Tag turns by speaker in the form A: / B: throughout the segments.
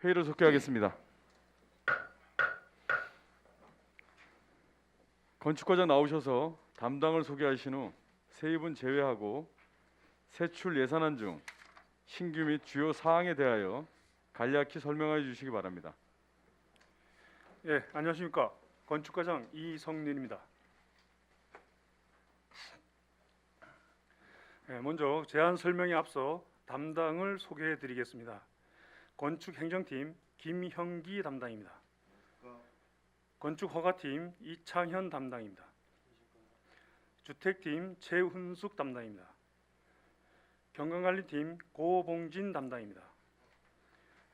A: 회의를 속개하겠습니다. 건축과장 나오셔서 담당을 소개하신 후 세입은 제외하고 세출 예산안 중 신규 및 주요 사항에 대하여 간략히 설명해 주시기 바랍니다.
B: 예, 안녕하십니까. 건축과장 이성린입니다. 먼저 제안 설명에 앞서 담당을 소개해 드리겠습니다. 건축행정팀 김형기 담당입니다. 건축허가팀 이창현 담당입니다. 주택팀 최훈숙 담당입니다. 경관관리팀 고봉진 담당입니다.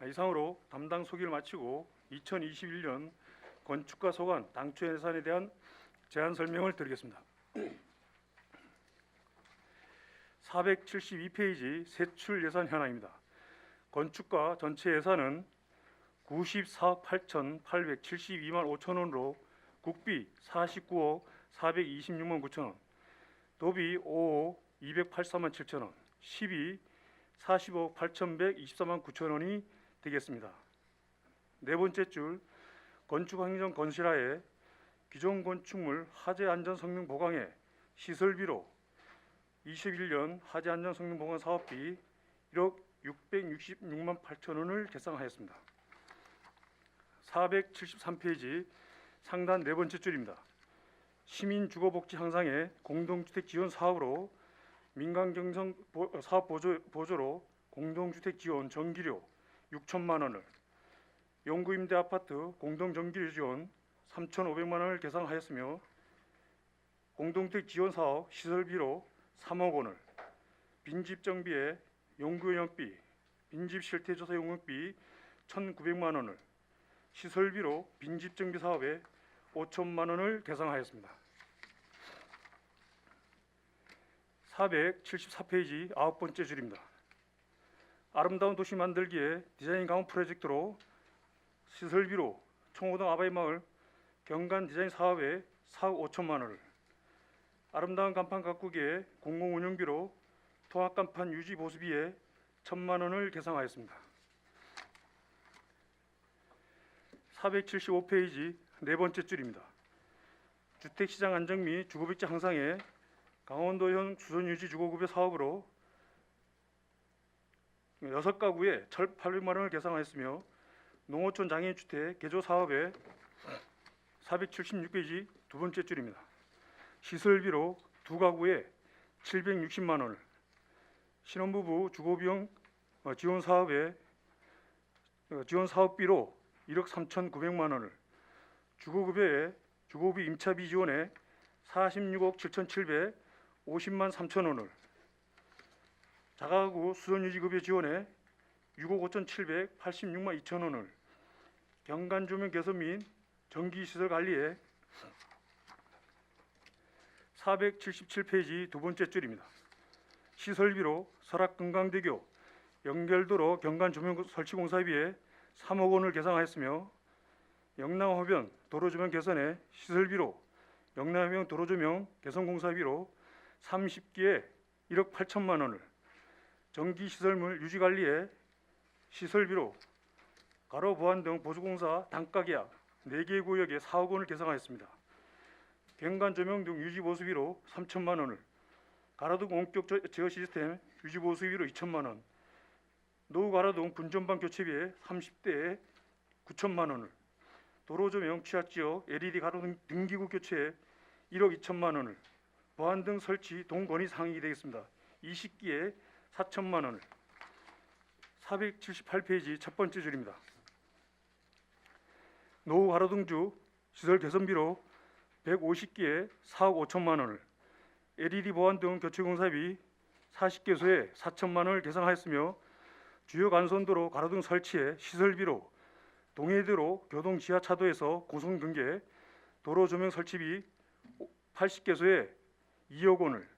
B: 이상으로 담당 소개를 마치고 2021년 건축가 소관 당초 예산에 대한 제안 설명을 드리겠습니다. 472페이지 세출 예산 현황입니다. 건축가 전체 예산은 94억 8,872만 5천 원으로 국비 49억 426만 9천 원, 도비 5억 284만 7천 원, 시비 40억 8,124만 9천 원이 되겠습니다. 네 번째 줄 건축환경 건실화에 기존 건축물 화재 안전 성능 보강에 시설비로 21년 화재 안전 성능 보강 사업비 1억 666만 8천 원을 계산하였습니다. 473페이지 상단 네 번째 줄입니다. 시민주거복지 향상의 공동주택 지원 사업으로 민간경성 사업 보조로 공동주택 지원 전기료 6천만 원을, 용구임대 아파트 공동전기료 지원 3,500만 원을 계산하였으며 공동주택 지원 사업 시설비로 3억 원을, 빈집 정비에 용구영역비, 빈집 실태조사 용역비 1,900만 원을, 시설비로 빈집 정비 사업에 5천만 원을 계산하였습니다. 474페이지 아홉 번째 줄입니다. 아름다운 도시 만들기에 디자인 강화 프로젝트로 시설비로 청호동 아바이마을 경관 디자인 사업에 4억 5천만 원을, 아름다운 간판 가꾸기에 공공운영비로 통합간판 유지 보수비에 1,000만 원을 계산하였습니다. 475페이지 네 번째 줄입니다. 주택시장 안정 및 주거복지 향상에 강원도형 수선유지 주거급여 사업으로 6가구에 1,800만 원을 계산하였으며 농어촌 장애인주택 개조 사업에 476페이지 두 번째 줄입니다. 시설비로 2가구에 760만 원을, 신혼부부 주거비용 지원 사업에 지원 사업비로 1억 3,900만 원을, 주거급여에 주거비 임차비 지원에 46억 7,750만 3천 원을, 자가구 수선유지급여 지원에 6억 5,786만 2천 원을, 경관조명 개선 및 전기시설 관리에 477페이지 두 번째 줄입니다. 시설비로 설악금강대교 연결도로 경관조명 설치공사비에 3억 원을 계산하였으며 영남호변 도로조명 개선에 시설비로 영남호변 도로조명 개선공사비로 30기에 1억 8천만 원을, 전기시설물 유지관리에 시설비로 가로 보완 등 보수공사 단가계약 4개 구역에 4억 원을 계산하였습니다. 경관조명 등 유지보수비로 3천만 원을, 가로등 원격 제어 시스템 유지보수비로 2천만 원, 노후 가로등 분전방 교체비에 30대에 9천만 원을, 도로조명 취약지역 LED 가로등 등기구 교체에 1억 2천만 원을, 보안등 설치 동건의 상익이 되겠습니다. 20기에 4천만 원을. 478페이지 첫 번째 줄입니다. 노후 가로등주 시설 개선비로 150기에 4억 5천만 원을, LED 보안등 교체공사비 40개소에 4천만 원을 계산하였으며 주요 간선도로 가로등 설치에 시설비로 동해대로 교동 지하차도에서 고성경계 도로조명 설치비 80개소에 2억 원을,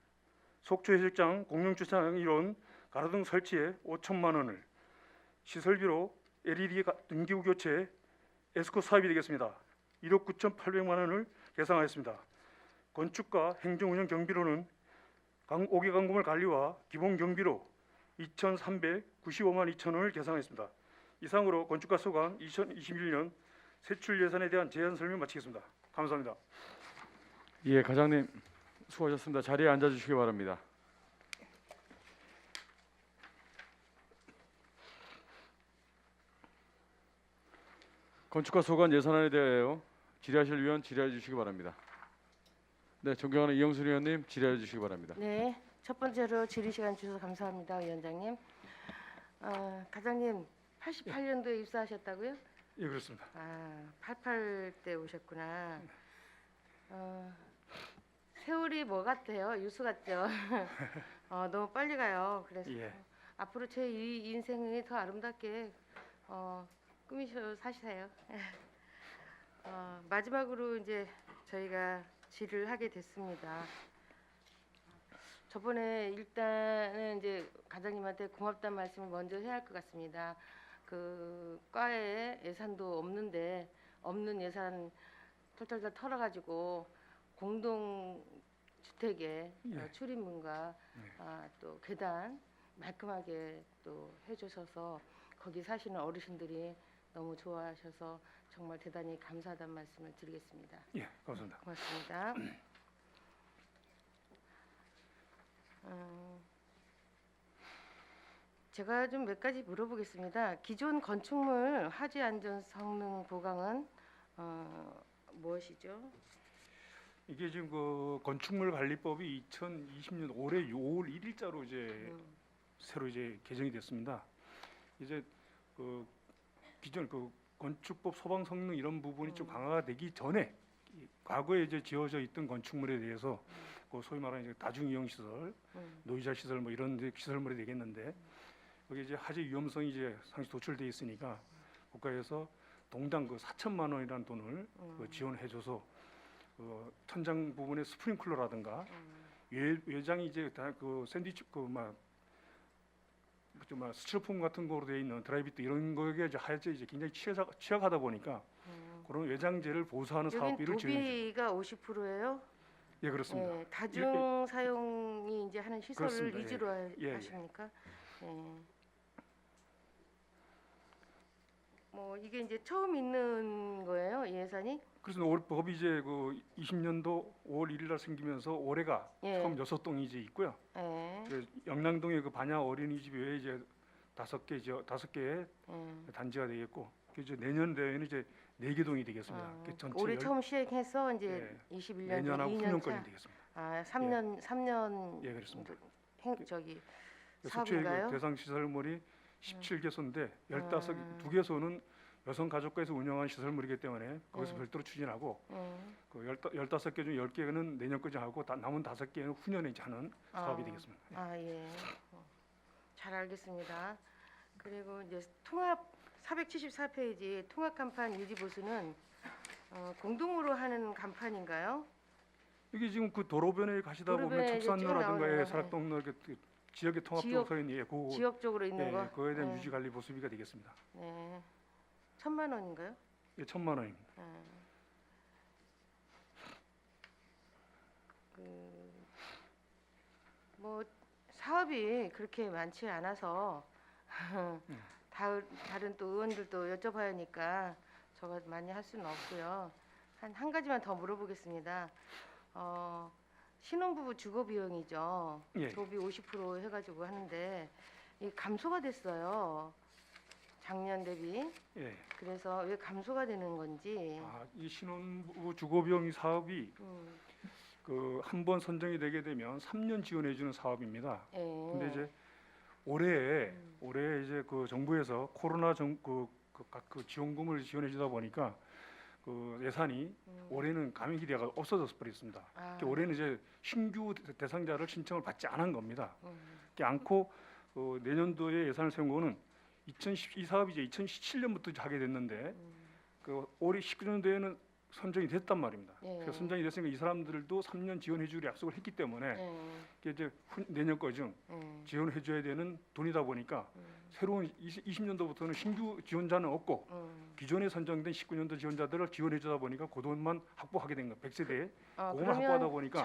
B: 속초해수욕장 공영주차장 이론 가로등 설치에 5천만 원을, 시설비로 LED 등기구 교체 에스코 사업이 되겠습니다. 1억 9,800만 원을 계산하였습니다. 건축과 행정운영 경비로는 5개 강건물 관리와 기본 경비로 2,395만 2천 원을 계산했습니다. 이상으로 건축가 소관 2021년 세출 예산에 대한 제안 설명 마치겠습니다. 감사합니다.
A: 예, 과장님 수고하셨습니다. 자리에 앉아 주시기 바랍니다. 건축가 소관 예산안에 대하여 질의하실 위원 질의해 주시기 바랍니다. 네, 존경하는 이영순 의원님 질의해 주시기 바랍니다.
C: 네, 첫 번째로 질의 시간 주셔서 감사합니다, 위원장님. 과장님, 88년도에 입사하셨다고요?
B: 예, 그렇습니다.
C: 88때 오셨구나. 세월이 뭐 같아요? 유수 같죠? 너무 빨리 가요. 그래서
B: 예.
C: 앞으로 제 이 인생이 더 아름답게 꾸미셔 사시세요. 마지막으로 이제 저희가 질의를 하게 됐습니다. 저번에 일단은 이제 과장님한테 고맙다는 말씀을 먼저 해야 할 것 같습니다. 그 과에 예산도 없는데 없는 예산 털털털 털어가지고 공동 주택에
B: 예.
C: 출입문과
B: 네.
C: 또 계단 말끔하게 또 해주셔서 거기 사시는 어르신들이 너무 좋아하셔서 정말 대단히 감사하다는 말씀을 드리겠습니다.
B: 예, 감사합니다.
C: 고맙습니다. 제가 좀 몇 가지 물어보겠습니다. 기존 건축물 화재 안전 성능 보강은 무엇이죠?
B: 이게 지금 그 건축물 관리법이 2020년 올해 5월 1일자로 이제 새로 이제 개정이 됐습니다. 이제 그 기존 그 건축법 소방 성능 이런 부분이 좀 강화가 되기 전에 과거에 이제 지어져 있던 건축물에 대해서 그 소위 말하는 이제 다중이용 시설, 노이자 시설 뭐 이런 데 시설물이 되겠는데 거기 이제 화재 위험성이 이제 상시 도출돼 있으니까 국가에서 동당 그 4천만 원이라는 돈을 그 지원해줘서 천장 부분에 스프링클러라든가 외장이 이제 다 그 샌드위치 그막 스티로폼 같은 거로 되어 있는 드라이비트 이런 거에 이제 화재 이제 굉장히 취약하다 보니까 그런 외장재를 보수하는
C: 여긴
B: 사업비를 지원해.
C: 도비가 50%예요?
B: 예, 그렇습니다.
C: 네, 다중 사용이 이제 하는 시설을
B: 그렇습니다. 예.
C: 위주로
B: 예.
C: 하십니까? 네. 뭐 이게 이제 처음 있는 거예요, 이 예산이?
B: 그래서 올 법이 이제 그 20년도 5월 1일 날 생기면서 올해가
C: 예.
B: 처음 6동이 이제 있고요.
C: 네.
B: 그 영남동의 그 반야 어린이집 외에 이제 5개의 단지가 되겠고 그 이제 내년 대회는 이제 4개 동이 되겠습니다. 그 전체
C: 올해 처음 시행해서 이제
B: 예.
C: 21년
B: 내년하고
C: 2년
B: 9년까지
C: 차.
B: 되겠습니다.
C: 3년
B: 예, 그렇습니다.
C: 저기
B: 속초의
C: 사업인가요?
B: 그 대상 시설물이 17개소인데 2개소는 여성가족과에서 운영하는 시설물이기 때문에 거기서 별도로 추진하고 그 15개 중 10개는 내년까지 하고 남은 5개는 후년에 이제 하는 사업이 되겠습니다.
C: 예. 잘 알겠습니다. 그리고 이제 통합 474페이지 통합 간판 유지 보수는 공동으로 하는 간판인가요?
B: 이게 지금 그 도로변에 가시다 보면
C: 도로변에 이제 쭉
B: 척산로라든가
C: 나오는
B: 사락동로 이렇게 지역의 통합
C: 지역-
B: 도서인 예, 그
C: 지역적으로 있는 거.
B: 그거에 대한
C: 네.
B: 유지 관리 보수비가 되겠습니다.
C: 네. 1,000만 원인가요?
B: 예, 1,000만 원입니다.
C: 뭐 사업이 그렇게 많지 않아서 다른 또 의원들도 여쭤봐야 하니까 저가 많이 할 수는 없고요. 한 가지만 더 물어보겠습니다. 신혼부부 주거 비용이죠.
B: 예.
C: 도비 50% 해가지고 하는데 이 감소가 됐어요. 작년 대비.
B: 예.
C: 그래서 왜 감소가 되는 건지.
B: 이 신혼부부 주거비용 사업이
C: 음,
B: 그 한 번 선정이 되게 되면 3년 지원해 주는 사업입니다.
C: 예.
B: 근데 이제 올해 이제 그 정부에서 코로나 그 지원금을 지원해 주다 보니까 그 예산이 올해는 감액이 없어져 버렸습니다. 올해는 이제 신규 대상자를 신청을 받지 않은 겁니다. 그렇게 않고 내년도에 예산을 세운 거는 이 사업이 이제 2017년부터 하게 됐는데 그 올해 19년도에는 선정이 됐단 말입니다.
C: 예.
B: 그래서 선정이 됐으니까 이 사람들도 3년 지원해 줄 약속을 했기 때문에
C: 예.
B: 이게 이제 내년 거죠. 지원해 줘야 되는 돈이다 보니까 새로운 20년도부터는 신규 지원자는 없고 기존에 선정된 19년도 지원자들을 지원해 주다 보니까 그 돈만 확보하게 된 거예요. 100세대에 그것만 확보하다 보니까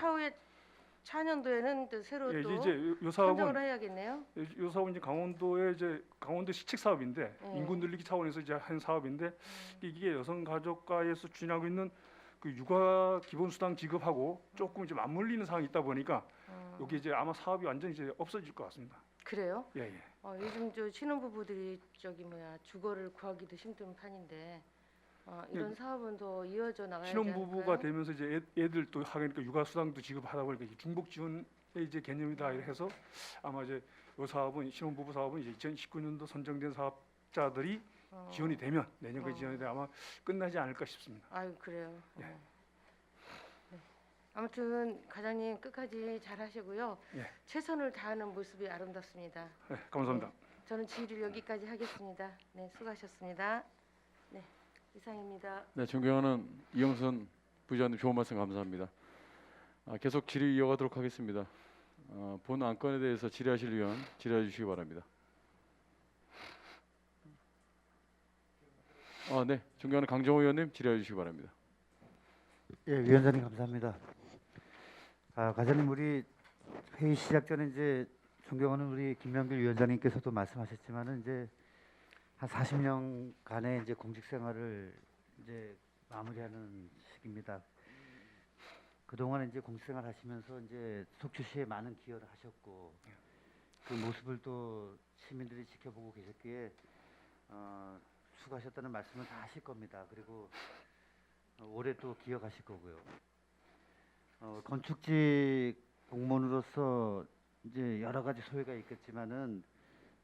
C: 차년도에는 또 새로
B: 예,
C: 또
B: 이제 요
C: 선정을
B: 사업은
C: 해야겠네요.
B: 요 사업은 이제 강원도의 이제 강원도 시책 사업인데
C: 네.
B: 인구 늘리기 차원에서 이제 한 사업인데 이게 여성가족과에서 추진하고 있는 그 육아 기본수당 지급하고 조금 이제 맞물리는 사항이 있다 보니까 여기 이제 아마 사업이 완전히 이제 없어질 것 같습니다.
C: 그래요?
B: 예, 예.
C: 요즘 저 신혼부부들이 저기 뭐야 주거를 구하기도 힘든 판인데 이런 사업은 더 이어져 나가야 되지
B: 신혼부부가
C: 않을까요?
B: 되면서 이제 애들도 하니까 육아수당도 지급하다 보니까 이제 중복 지원의 이제 개념이다 해서 아마 이제 요 사업은 신혼부부 사업은 이제 2019년도 선정된 사업자들이 지원이 되면 내년까지 지원이 돼 아마 끝나지 않을까 싶습니다.
C: 아유 그래요.
B: 예.
C: 네. 아무튼 과장님 끝까지 잘하시고요.
B: 예.
C: 최선을 다하는 모습이 아름답습니다.
B: 네, 감사합니다.
C: 저는 질의를 여기까지 하겠습니다. 네, 수고하셨습니다. 네, 이상입니다.
A: 네, 존경하는 이영선 부지사님 좋은 말씀 감사합니다. 계속 질의 이어가도록 하겠습니다. 본 안건에 대해서 질의하실 의원 질의해 주시기 바랍니다. 네, 존경하는 강정호 의원님 질의해 주시기 바랍니다.
D: 예, 위원장님 감사합니다. 과장님 우리 회의 시작 전에 이제 존경하는 우리 김명길 위원장님께서도 말씀하셨지만은 이제 한 40년간의 이제 공직 생활을 이제 마무리하는 시기입니다. 그동안 이제 공직 생활 하시면서 이제 속주시에 많은 기여를 하셨고 그 모습을 또 시민들이 지켜보고 계셨기에 수고하셨다는 말씀을 다 하실 겁니다. 그리고 올해 또 기억하실 거고요. 건축직 공무원으로서 이제 여러 가지 소회가 있겠지만은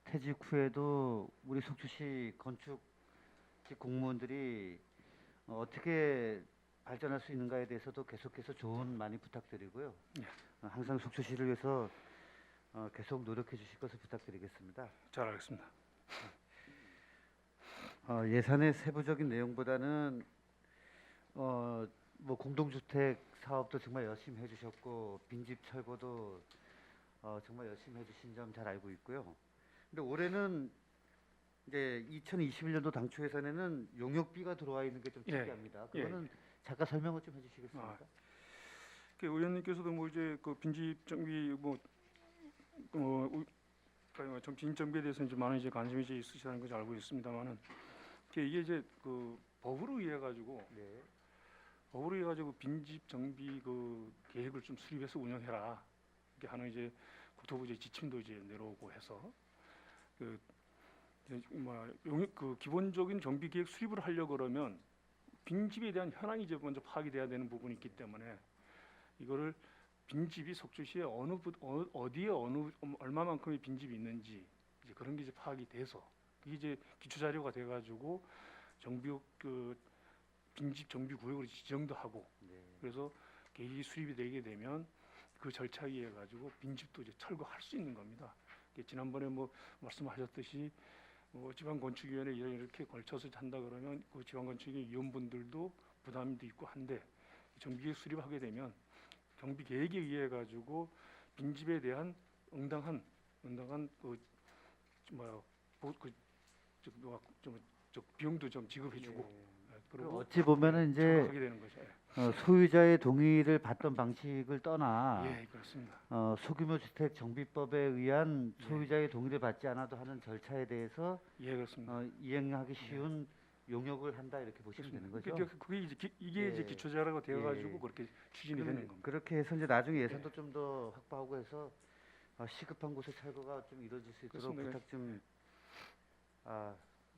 D: 퇴직 후에도 우리 속주시 건축직 공무원들이 어떻게 발전할 수 있는가에 대해서도 계속해서 조언 많이 부탁드리고요. 항상 속주시를 위해서 계속 노력해 주실 것을 부탁드리겠습니다.
B: 잘 알겠습니다.
D: 예산의 세부적인 내용보다는 뭐 공동주택 사업도 정말 열심히 해주셨고 빈집 철거도 정말 열심히 해주신 점 잘 알고 있고요. 근데 올해는 이제 2021년도 당초 예산에는 용역비가 들어와 있는 게 좀
B: 예.
D: 특이합니다. 그거는 잠깐 설명을 좀 해주시겠습니까?
B: 그 의원님께서도 뭐 이제 그 빈집 정비 좀 빈집 정비에 대해서 이제 많은 이제 관심이 이제 있으시다는 것을 알고 있습니다만은 이게 이제 그 법으로 의해 가지고
D: 네.
B: 법으로 의해 가지고 빈집 정비 그 계획을 좀 수립해서 운영해라 이렇게 하는 이제 국토부 이제 지침도 이제 내려오고 해서 그 용역 그 기본적인 정비 계획 수립을 하려고 그러면 빈집에 대한 현황이 이제 먼저 파악이 돼야 되는 부분이 있기 때문에 이거를 빈집이 속주시에 어디에 얼마만큼의 빈집이 있는지 이제 그런 게 이제 파악이 돼서 그게 이제 기초 자료가 돼 가지고 정비역 그 빈집 정비 구역으로 지정도 하고
D: 네.
B: 그래서 계획이 수립이 되게 되면 그 절차에 의해 가지고 빈집도 이제 철거할 수 있는 겁니다. 지난번에 뭐 말씀하셨듯이 지방건축위원회 이렇게 걸쳐서 한다 그러면 그 지방건축위 위원분들도 부담도 있고 한데 정비계획 수립하게 되면 정비계획에 의해 가지고 빈집에 대한 응당한 비용도 좀 지급해주고 그리고
D: 어찌 보면은 이제
B: 하게 되는 거죠.
D: 소유자의 동의를 받던 방식을 떠나
B: 예, 그렇습니다.
D: 소규모 주택 정비법에 의한 소유자의 동의를 받지 않아도 하는 절차에 대해서
B: 예, 그렇습니다.
D: 이행하기 쉬운 용역을 한다 이렇게 보시면 되는 거죠.
B: 그게 이제 이게 이제
D: 예.
B: 기초자료가 되어가지고
D: 예.
B: 그렇게 추진이 되는 겁니다.
D: 그렇게 해서 이제 나중에 예산도 좀 더 확보하고 해서 시급한 곳에 철거가 좀 이루어질 수 있도록
B: 그렇습니다.
D: 부탁 좀.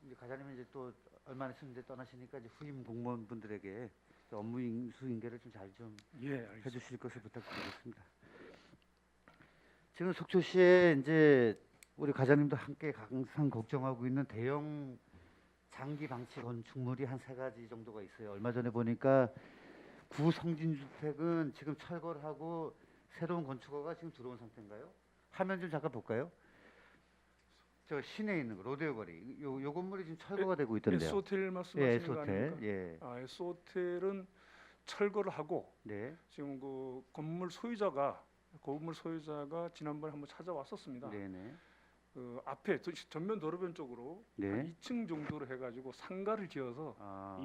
D: 이제 과장님은 이제 또 얼마 있으면 이제 떠나시니까 이제 후임 공무원분들에게 업무 인수 인계를 좀 잘 좀
B: 예, 알겠습니다.
D: 해주실 것을 부탁드리겠습니다. 지금 속초시에 이제 우리 과장님도 함께 항상 걱정하고 있는 대형 장기 방치 건축물이 한 3가지 정도가 있어요. 얼마 전에 보니까 구성진주택은 지금 철거를 하고 새로운 건축허가 지금 들어온 상태인가요? 화면 좀 잠깐 볼까요? 저 시내에 있는 거 로데오 거리 요 건물이 지금 철거가 되고 있던데요.
B: S호텔
D: 예,
B: 말씀하시는 거
D: S호텔.
B: 아닙니까?
D: 예.
B: S호텔은 철거를 하고
D: 네.
B: 지금 그 건물 소유자가 지난번에 한번 찾아왔었습니다.
D: 네네.
B: 앞에 전면 도로변 쪽으로
D: 네.
B: 한 2층 정도로 해가지고 상가를 지어서
D: 아,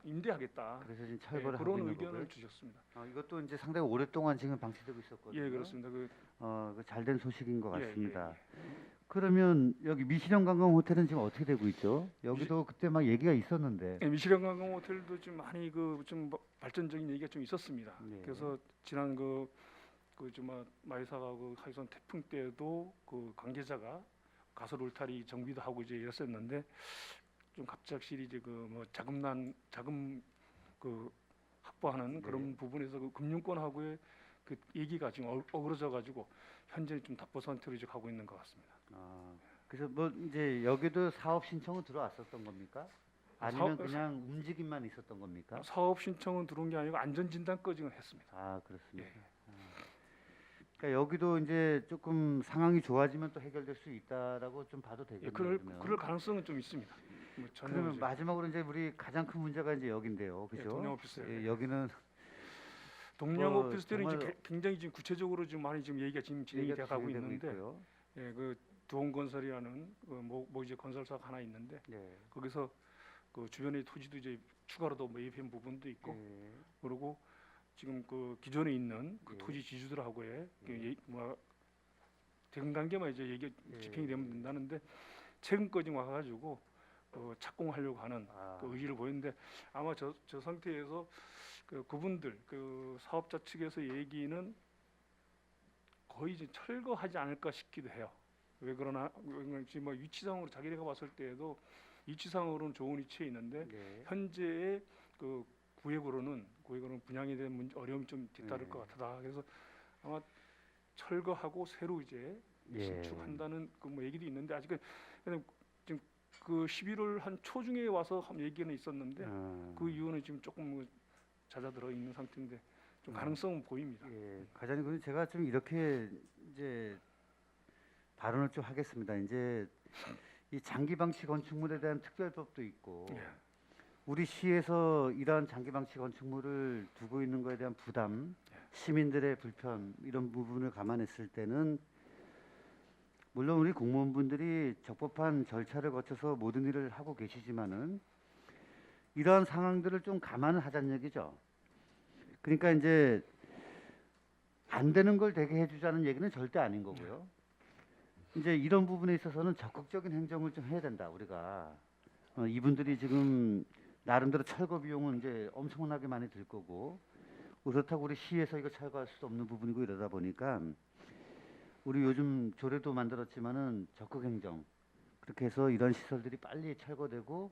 B: 임대하겠다.
D: 그래서 지금
B: 예,
D: 철거를 하고
B: 그런
D: 있는
B: 의견을
D: 거고요.
B: 주셨습니다.
D: 이것도 이제 상당히 오랫동안 지금 방치되고 있었거든요.
B: 예, 그렇습니다.
D: 잘된 소식인 것
B: 예,
D: 같습니다.
B: 예.
D: 그러면 여기 미시령 관광 호텔은 지금 어떻게 되고 있죠? 여기도 그때 막 얘기가 있었는데.
B: 예, 미시령 관광 호텔도 좀 많이 좀 발전적인 얘기가 좀 있었습니다.
D: 네.
B: 그래서 지난 마이사가 하이선 태풍 때도 그 관계자가 가설 울타리 정비도 하고 이제 이랬었는데 좀 갑작스레 이제 자금 확보하는
D: 네.
B: 그런 부분에서 그 금융권하고의 그 얘기가 지금 어그러져 가지고 현재 좀 답보 상태로 이제 가고 있는 것 같습니다.
D: 그래서 뭐 이제 여기도 사업 신청은 들어왔었던 겁니까? 아니면
B: 사업-
D: 그냥 움직임만 있었던 겁니까?
B: 사업 신청은 들어온 게 아니고 안전 진단까지는 했습니다.
D: 그렇습니다.
B: 예.
D: 그러니까 여기도 이제 조금 상황이 좋아지면 또 해결될 수 있다라고 좀 봐도
B: 예,
D: 되겠네요.
B: 그럴 가능성은 좀 있습니다. 뭐 전혀
D: 그러면
B: 이제
D: 마지막으로 이제 우리 가장 큰 문제가 이제 여기인데요,
B: 예,
D: 그죠?
B: 동양 오피스텔.
D: 예, 여기는
B: 동양
D: 뭐
B: 오피스텔은 이제
D: 정말-
B: 굉장히 지금 구체적으로 지금 많이 지금 얘기가 지금 진행이
D: 얘기가
B: 돼 가고
D: 진행되고
B: 있는데,
D: 있고요.
B: 예, 그 두홍건설이라는 이제 건설사가 하나 있는데
D: 네.
B: 거기서 그 주변의 토지도 이제 추가로도 매입한 부분도 있고,
D: 예.
B: 그리고 지금 그 기존에 있는 그
D: 예.
B: 토지 지주들하고의
D: 예.
B: 대금 관계만 이제 얘기
D: 예.
B: 집행이 되면 된다는데 최근까지 와가지고 착공하려고 하는 그 의지를 보이는데 아마 저 상태에서 그분들 그 사업자 측에서 얘기는 거의 이제 철거하지 않을까 싶기도 해요. 왜 그러나 지금 뭐 위치상으로 자기네가 봤을 때에도 위치상으로는 좋은 위치에 있는데
D: 네.
B: 현재의 그 구획으로는 분양에 대한 어려움이 좀 뒤따를
D: 네.
B: 것 같다. 그래서 아마 철거하고 새로 이제
D: 예.
B: 신축한다는 그 뭐 얘기도 있는데 아직은 그냥 지금 그 11월 한 초중에 와서 한 얘기는 있었는데 그 이유는 지금 조금 잦아들어 있는 상태인데 좀 가능성은 보입니다.
D: 예, 과장님, 그럼 제가 좀 이렇게 이제 발언을 좀 하겠습니다. 이제 이 장기 방치 건축물에 대한 특별법도 있고,
B: 예.
D: 우리 시에서 이러한 장기 방치 건축물을 두고 있는 것에 대한 부담, 시민들의 불편 이런 부분을 감안했을 때는 물론 우리 공무원분들이 적법한 절차를 거쳐서 모든 일을 하고 계시지만은 이러한 상황들을 좀 감안을 하자는 얘기죠. 그러니까 이제 안 되는 걸 되게 해주자는 얘기는 절대 아닌 거고요. 이제 이런 부분에 있어서는 적극적인 행정을 좀 해야 된다. 우리가 이분들이 지금 나름대로 철거 비용은 이제 엄청나게 많이 들 거고, 그렇다고 우리 시에서 이거 철거할 수도 없는 부분이고 이러다 보니까 우리 요즘 조례도 만들었지만은 적극 행정 그렇게 해서 이런 시설들이 빨리 철거되고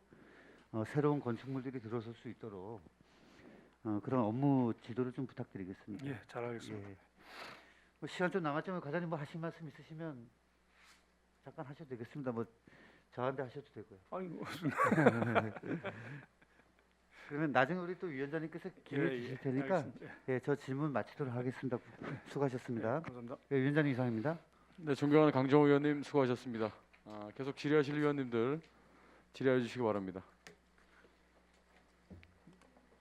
D: 새로운 건축물들이 들어설 수 있도록 그런 업무 지도를 좀 부탁드리겠습니다.
B: 예, 잘 알겠습니다.
D: 예. 뭐 시간 좀 남았지만 과장님 뭐 하실 말씀 있으시면 잠깐 하셔도 되겠습니다. 뭐 저한테 하셔도 되고요.
B: 아니 뭐,
D: 그러면 나중에 우리 또 위원장님께서 기회 주실 테니까
B: 알겠습니다.
D: 예, 저 질문 마치도록 하겠습니다. 수고하셨습니다.
B: 감사합니다.
D: 예, 위원장님 이상입니다.
A: 네, 존경하는 강정호 의원님 수고하셨습니다. 계속 질의하실 의원님들 질의해 주시기 바랍니다.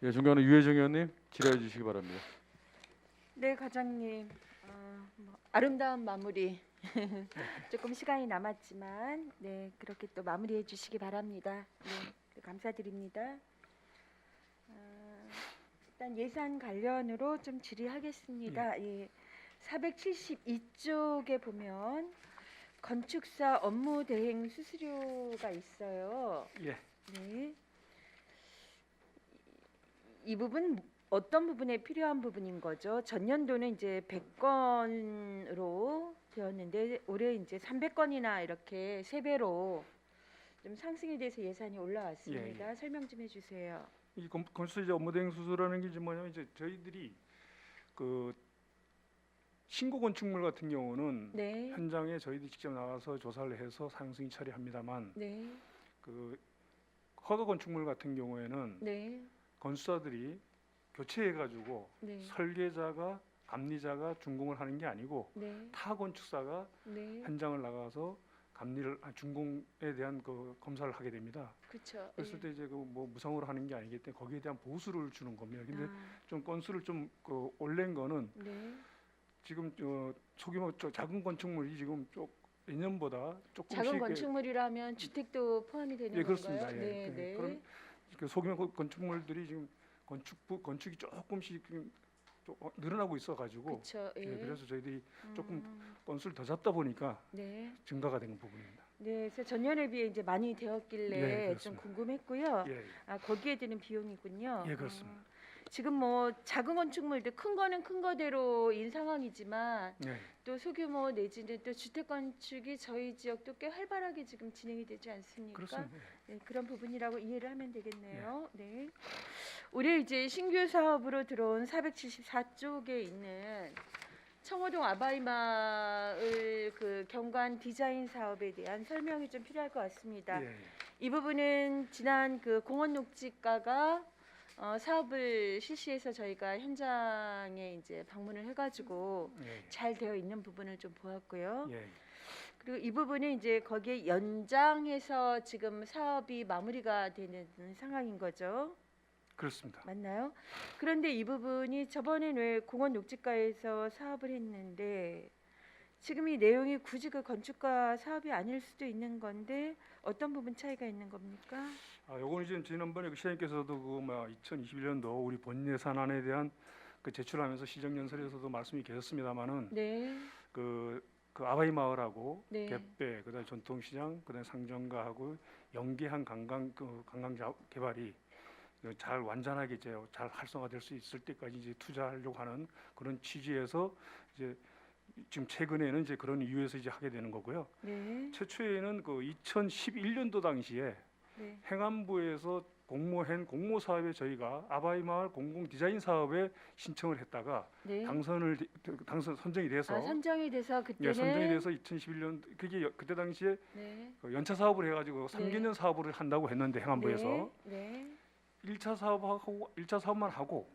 A: 예, 존경하는 유혜정 의원님 질의해 주시기 바랍니다.
E: 네, 과장님. 아름다운 마무리. 조금 시간이 남았지만 네, 그렇게 또 마무리해 주시기 바랍니다. 네, 감사드립니다. 일단 예산 관련으로 좀 질의하겠습니다. 예. 472쪽에 보면 건축사 업무 대행 수수료가 있어요.
B: 예.
E: 네. 이 부분 어떤 부분에 필요한 부분인 거죠? 전년도는 이제 100건으로 되었는데 올해 이제 300건이나 이렇게 3배로 좀 상승이 돼서 예산이 올라왔습니다. 설명 좀 해주세요.
B: 이 건설 이제 업무 대행 수수라는 게 이제 뭐냐면 이제 저희들이 그 신고 건축물 같은 경우는
E: 네,
B: 현장에 저희들이 직접 나가서 조사를 해서 상승 처리합니다만
E: 네,
B: 그 허가 건축물 같은 경우에는
E: 네,
B: 건설사들이 교체해가지고
E: 네,
B: 설계자가 감리자가 준공을 하는 게 아니고
E: 네,
B: 타 건축사가
E: 네,
B: 현장을 나가서 준공에 대한 그 검사를 하게 됩니다.
E: 그렇죠.
B: 그랬을 때 이제 그 뭐 무상으로 하는 게 아니기 때문에 거기에 대한 보수를 주는 겁니다. 근데 좀 건수를 좀 올린 거는
E: 네,
B: 지금 소규모 작은 건축물이 지금 예년보다 조금씩
E: 작은 건축물이라면 주택도 포함이 되는
B: 예,
E: 건가요?
B: 그렇습니다. 예.
E: 네,
B: 그-
E: 네.
B: 그런 그 소규모 건축물들이 지금 건축이 조금씩 지금 늘어나고 있어가지고
E: 그렇죠. 예.
B: 예, 그래서 저희들이 조금
E: 음,
B: 건수를 더 잡다 보니까
E: 네.
B: 증가가 된 부분입니다.
E: 네, 그래서 전년에 비해 이제 많이 되었길래
B: 네,
E: 좀
B: 그렇습니다.
E: 궁금했고요.
B: 예,
E: 아, 거기에 드는 비용이군요.
B: 예, 그렇습니다.
E: 지금 뭐 작은 건축물들 큰 거는 큰 거대로인 상황이지만
B: 예,
E: 또 소규모 내지는 또 주택 건축이 저희 지역도 꽤 활발하게 지금 진행이 되지 않습니까?
B: 그렇습니다.
E: 네, 그런 부분이라고 이해를 하면 되겠네요. 네. 올해 이제 신규 사업으로 들어온 474쪽에 있는 청호동 아바이마을 그 경관 디자인 사업에 대한 설명이 좀 필요할 것 같습니다.
B: 예,
E: 이 부분은 지난 그 공원 녹지가가 사업을 실시해서 저희가 현장에 이제 방문을 해가지고
B: 예,
E: 잘 되어 있는 부분을 좀 보았고요.
B: 예,
E: 그리고 이 부분은 이제 거기에 연장해서 지금 사업이 마무리가 되는 상황인 거죠.
B: 그렇습니다.
E: 맞나요? 그런데 이 부분이 저번엔 왜 공원 녹지가에서 사업을 했는데 지금 이 내용이 굳이 그 건축가 사업이 아닐 수도 있는 건데 어떤 부분 차이가 있는 겁니까?
B: 아, 요거는 지금 지난번에 그 시장님께서도 그 2021년도 우리 본 예산안에 대한 그 제출하면서 시정연설에서도 말씀이 계셨습니다만은
E: 네,
B: 그 아바이 마을하고
E: 네.
B: 갯배, 그다음 전통시장, 그다음 상정가하고 연계한 관광 개발이 잘 완전하게 이제 잘 활성화될 수 있을 때까지 이제 투자하려고 하는 그런 취지에서 이제 지금 최근에는 이제 그런 이유에서 이제 하게 되는 거고요.
E: 네,
B: 최초에는 그 2011년도 당시에
E: 네.
B: 행안부에서 공모 사업에 저희가 아바이 마을 공공 디자인 사업에 신청을 했다가
E: 네.
B: 선정이 돼서
E: 아, 선정이 돼서 그때는
B: 예, 선정이 돼서 2011년 그때 당시에
E: 네.
B: 그 연차 사업을 해가지고 3개년 사업을 한다고 했는데 행안부에서
E: 네,
B: 1차 사업만 하고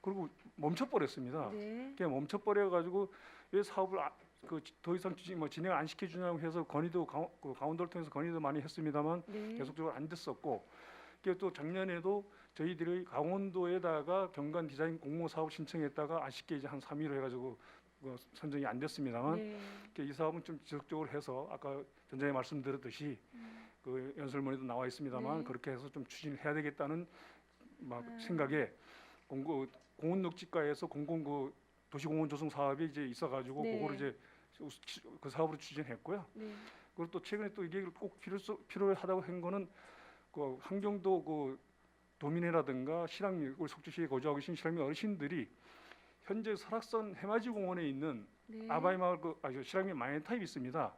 B: 그리고 멈춰버렸습니다.
E: 네,
B: 그냥 멈춰버려가지고 왜 사업을 더 이상 진행 안 시켜주냐고 해서 건의도 강원도를 통해서 건의도 많이 했습니다만
E: 네.
B: 계속적으로 안 됐었고 또 작년에도 저희들이 강원도에다가 경관 디자인 공모 사업 신청했다가 아쉽게 이제 한 3위로 해가지고 선정이 안 됐습니다만
E: 네.
B: 이 사업은 좀 지속적으로 해서 아까 전장에 말씀드렸듯이 그 연설문에도 나와 있습니다만
E: 네.
B: 그렇게 해서 좀 추진해야 되겠다는
E: 아.
B: 생각에 공원 녹지가에서 공공 도시공원 조성 사업이 이제 있어가지고
E: 네.
B: 그거를 이제 그 사업으로 추진했고요.
E: 네.
B: 그리고 또 최근에 또 이게 꼭 필요하다고 한 거는 그 환경도 그 도민회라든가 실향민 우리 속주시에 거주하고 계신 실향민 어르신들이 현재 설악산 해맞이 공원에 있는
E: 네.
B: 아바이 마을 실향민 마이너타입이 있습니다.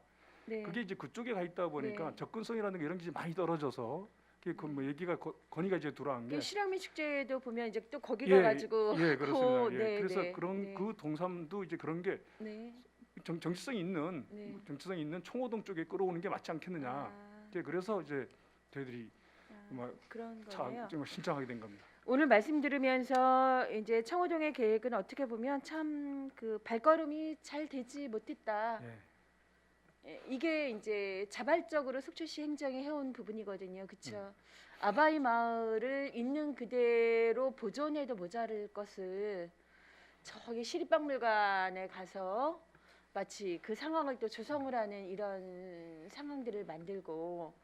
E: 네.
B: 그게 이제 그쪽에 가 있다 보니까
E: 네.
B: 접근성이라는 게 이런 게 많이 떨어져서 그게 뭐 얘기가 건의가 이제 들어간 게
E: 실향민 축제도 보면 이제 또 거기
B: 예,
E: 가가지고
B: 예, 그렇습니다. 예.
E: 네,
B: 그래서
E: 네,
B: 그런
E: 네.
B: 그 동삼도 이제 그런 게
E: 네.
B: 정치성 있는
E: 네.
B: 청호동 쪽에 끌어오는 게 맞지 않겠느냐.
E: 아,
B: 이제 그래서 이제 저희들이 뭐
E: 그런 거예요.
B: 좀 신청하게 된 겁니다.
E: 오늘 말씀 들으면서 이제 청호동의 계획은 어떻게 보면 참 그 발걸음이 잘 되지 못했다.
B: 예.
E: 예, 이게 이제 자발적으로 속초시 행정이 해온 부분이거든요. 그렇죠? 아바이 마을을 있는 그대로 보존해도 모자랄 것을 저기 시립박물관에 가서 마치 그 상황을 또 조성을 하는 이런 상황들을 만들고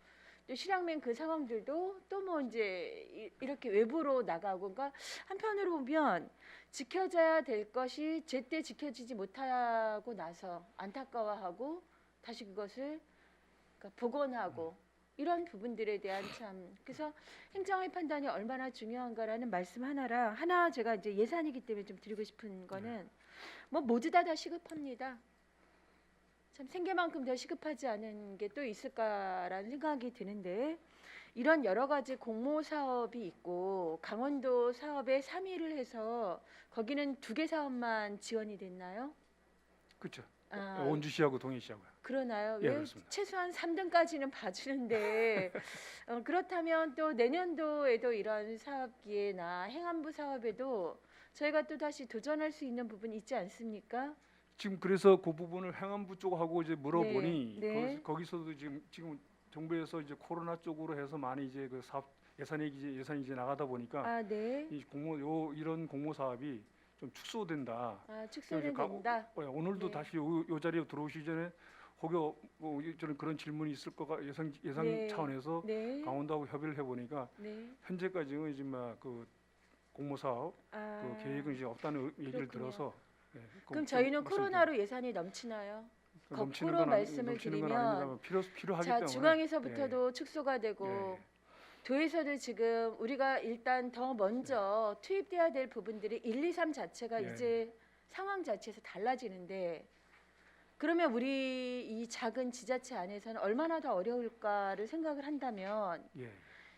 E: 또 실향민 그 상황들도 또 뭐 이제 이렇게 외부로 나가고 그러니까 한편으로 보면 지켜져야 될 것이 제때 지켜지지 못하고 나서 안타까워하고 다시 그것을 그러니까 복원하고 이런 부분들에 대한 참 그래서 행정의 판단이 얼마나 중요한가라는 말씀 하나 제가 이제 예산이기 때문에 좀 드리고 싶은 거는 뭐 모두 다 시급합니다. 참 생계만큼 더 시급하지 않은 게 또 있을까라는 생각이 드는데 이런 여러 가지 공모 사업이 있고 강원도 사업에 3위를 해서 거기는 2개 사업만 지원이 됐나요?
B: 그렇죠.
E: 아,
B: 원주시하고 동해시하고요.
E: 그러나요?
B: 예,
E: 왜
B: 그렇습니다.
E: 최소한 3등까지는 봐주는데 그렇다면 또 내년도에도 이런 사업 기회나 행안부 사업에도 저희가 또 다시 도전할 수 있는 부분이 있지 않습니까?
B: 지금 그래서 그 부분을 행안부 쪽하고 이제 물어보니
E: 네, 네.
B: 거기서도 지금 정부에서 이제 코로나 쪽으로 해서 많이 이제 그 사업 예산이 이제 나가다 보니까
E: 아, 네.
B: 이 이런 공모 사업이 좀 축소된다.
E: 아, 축소는
B: 그래서
E: 된다.
B: 오늘도
E: 네.
B: 다시 요 자리에 들어오시기 전에 혹여 뭐 저는 그런 질문이 있을 거가 예상
E: 네.
B: 차원에서
E: 네.
B: 강원도하고 협의를 해보니까
E: 네.
B: 현재까지는 이제 막그 공모 사업
E: 아,
B: 그 계획은 이제 없다는 얘기를
E: 그렇군요.
B: 들어서
E: 그럼
B: 좀
E: 저희는
B: 무슨
E: 코로나로 예산이 넘치나요?
B: 넘치는
E: 거꾸로
B: 건
E: 말씀을
B: 넘치는 건
E: 드리면
B: 아닙니다만 필요하기
E: 자,
B: 때문에
E: 중앙에서부터도 축소가 되고 도에서도 지금 우리가 일단 더 먼저 투입돼야 될 부분들이 1, 2, 3 자체가
B: 예.
E: 이제 상황 자체에서 달라지는데 그러면 우리 이 작은 지자체 안에서는 얼마나 더 어려울까를 생각을 한다면
B: 예.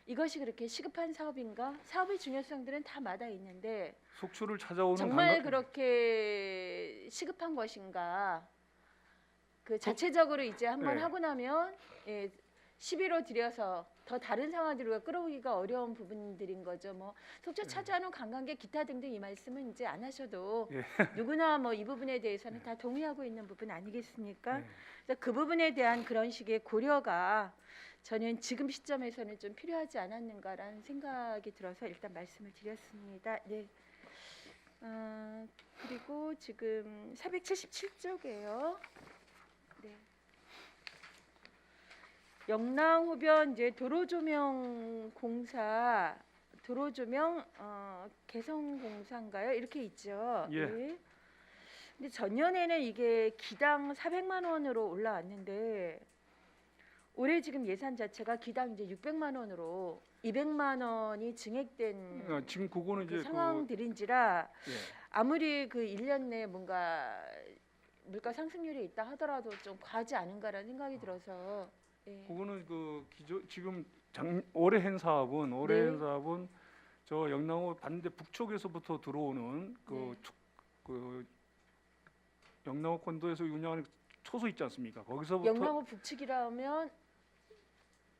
E: 이것이 그렇게 시급한 사업인가? 사업의 중요성들은 다 마다 있는데
B: 속초를 찾아오는
E: 정말 그렇게 시급한 것인가? 그 자체적으로 이제 한번
B: 네.
E: 하고 나면 예, 시비로 들여서 더 다른 상황들로 끌어오기가 어려운 부분들인 거죠. 뭐 속초 찾아오는 관광객 기타 등등 이 말씀은 이제 안 하셔도
B: 예.
E: 누구나 뭐 이 부분에 대해서는 다 동의하고 있는 부분 아니겠습니까?
B: 예.
E: 그래서 그 부분에 대한 그런 식의 고려가 저는 지금 시점에서는 좀 필요하지 않았는가라는 생각이 들어서 일단 말씀을 드렸습니다. 네. 그리고 지금 477쪽이에요. 네. 영랑호변 이제 도로조명 공사 도로조명 개성공사인가요? 이렇게 있죠.
B: 예.
E: 네. 근데 전년에는 이게 기당 400만 원으로 올라왔는데 올해 지금 예산 자체가 기당 이제 600만 원으로 200만 원이 증액된
B: 지금 그거는
E: 그
B: 이제
E: 상황들인지라
B: 예.
E: 아무리 그 1년 내에 뭔가 물가 상승률이 있다 하더라도 좀 과하지 않은가라는 생각이 들어서 예.
B: 그거는 그 지금 올해 한 사업은
E: 네.
B: 저 영랑호 반대 북쪽에서부터 들어오는
E: 네.
B: 그 영랑호 콘도에서 운영하는 초소 있지 않습니까? 거기서부터
E: 영랑호 북측이라면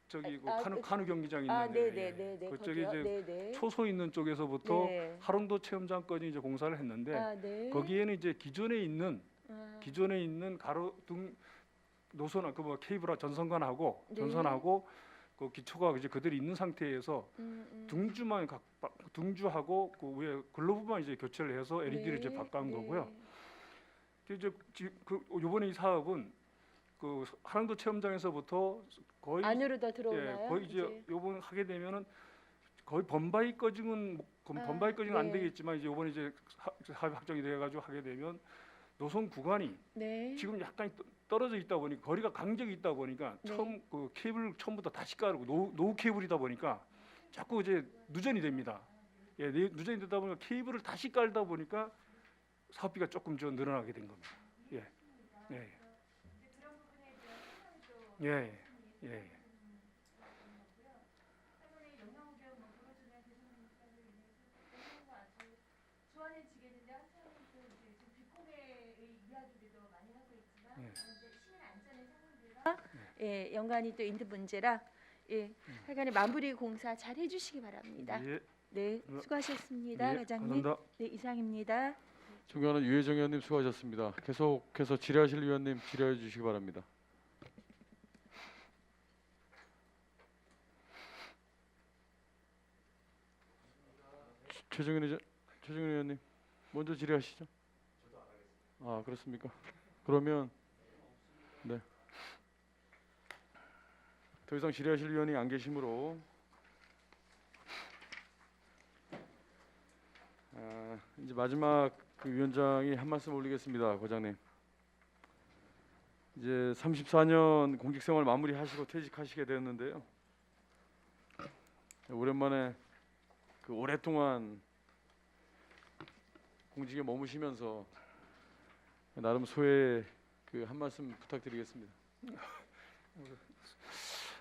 B: 저기
E: 아,
B: 그 카누 경기장 있는
E: 네네네네
B: 그쪽에 이제
E: 네네.
B: 초소 있는 쪽에서부터
E: 네.
B: 하롱도 체험장까지 이제 공사를 했는데
E: 네.
B: 거기에는 이제 기존에 있는
E: 아,
B: 가로등 노선 그 뭐 케이블화 전선관하고
E: 네.
B: 전선하고 그 기초가 이제 그대로 있는 상태에서 둥주만 둥주하고 그 위에 글로브만 이제 교체를 해서 LED를 이제 바꾼 거고요. 이제 그 이번에 이 사업은 그 하랑도 체험장에서부터 거의
E: 안으로 더 들어오나요?
B: 거의 이제 요번 하게 되면은 거의 범바이까지는 범바이까지는 안
E: 네.
B: 되겠지만 이제 요번에 이제 합의 확정이 돼 가지고 하게 되면 노선 구간이
E: 네.
B: 지금 약간 떨어져 있다 보니까 거리가 강적이 있다 보니까
E: 네.
B: 처음 그 케이블 처음부터 다시 깔고 노후 케이블이다 보니까 자꾸 이제 누전이 됩니다. 예, 누전이 되다 보니까 케이블을 다시 깔다 보니까 사업비가 조금 좀 늘어나게 된 겁니다. 예, 예, 예, 예, 예.
E: 예, 연관이 또 있는 문제라 예, 하여간에 마무리 공사 잘 해주시기 바랍니다.
B: 예,
E: 네, 수고하셨습니다,
B: 예,
E: 과장님.
B: 감사합니다.
E: 네, 이상입니다.
A: 존경하는 유혜정 의원님 수고하셨습니다. 계속해서 질의하실 위원님 질의해 주시기 바랍니다. 최정현 의원님 먼저 질의하시죠. 아 그렇습니까? 그러면 네. 더 이상 질의하실 위원이 안 계시므로 이제 마지막 그 위원장이 한 말씀 올리겠습니다, 과장님. 이제 34년 공직생활 마무리하시고 퇴직하시게 되었는데요. 오랜만에 그 오랫동안 공직에 머무시면서 나름 소회 그 한 말씀 부탁드리겠습니다.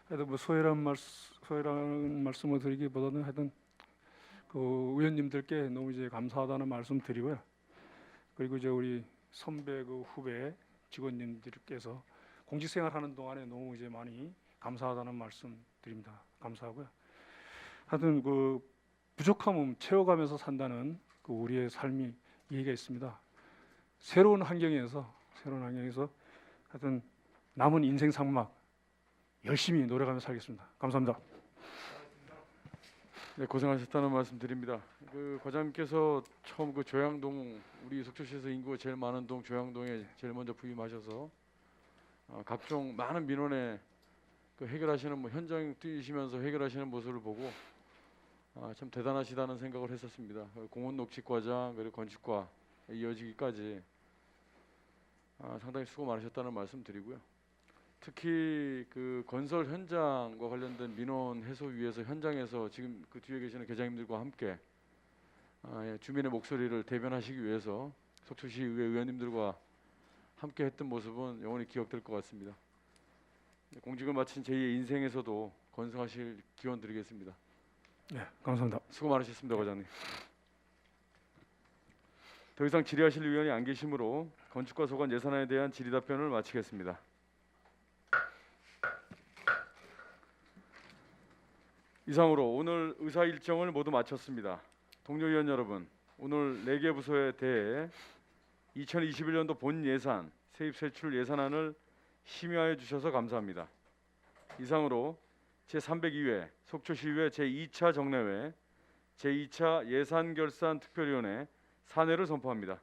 B: 하여튼 뭐 소회라는 말씀을 드리기보다는 하여튼 그 의원님들께 너무 이제 감사하다는 말씀 드리고요. 그리고 이제 우리 선배 그 후배 직원님들께서 공직생활하는 동안에 너무 이제 많이 감사하다는 말씀 드립니다. 감사하고요. 하여튼 그 부족함은 채워가면서 산다는 그 우리의 삶이 얘기가 있습니다. 새로운 환경에서 하여튼 남은 인생 상막 열심히 노력하며 살겠습니다. 감사합니다.
A: 네, 고생하셨다는 말씀 드립니다. 그 과장님께서 처음 그 조양동 우리 속초시에서 인구가 제일 많은 동 조양동에 제일 먼저 부임하셔서 각종 많은 민원에 그 해결하시는 현장 뛰시면서 해결하시는 모습을 보고 참 대단하시다는 생각을 했었습니다. 공원 녹지과장 그리고 건축과 이어지기까지 상당히 수고 많으셨다는 말씀 드리고요. 특히 그 건설 현장과 관련된 민원 해소 위해서 현장에서 지금 그 뒤에 계시는 계장님들과 함께 주민의 목소리를 대변하시기 위해서 속초시의회 의원님들과 함께 했던 모습은 영원히 기억될 것 같습니다. 공직을 마친 제2의 인생에서도 건승하실 기원 드리겠습니다.
B: 네, 감사합니다.
A: 수고 많으셨습니다, 과장님. 더 이상 질의하실 의원이 안 계시므로 건축과 소관 예산안에 대한 질의 답변을 마치겠습니다. 이상으로 오늘 의사 일정을 모두 마쳤습니다. 동료 의원 여러분, 오늘 4개 부서에 대해 2021년도 본 예산, 세입 세출 예산안을 심의하여 주셔서 감사합니다. 이상으로 제302회 속초시의회 제2차 정례회 제2차 예산결산 특별위원회 산회를 선포합니다.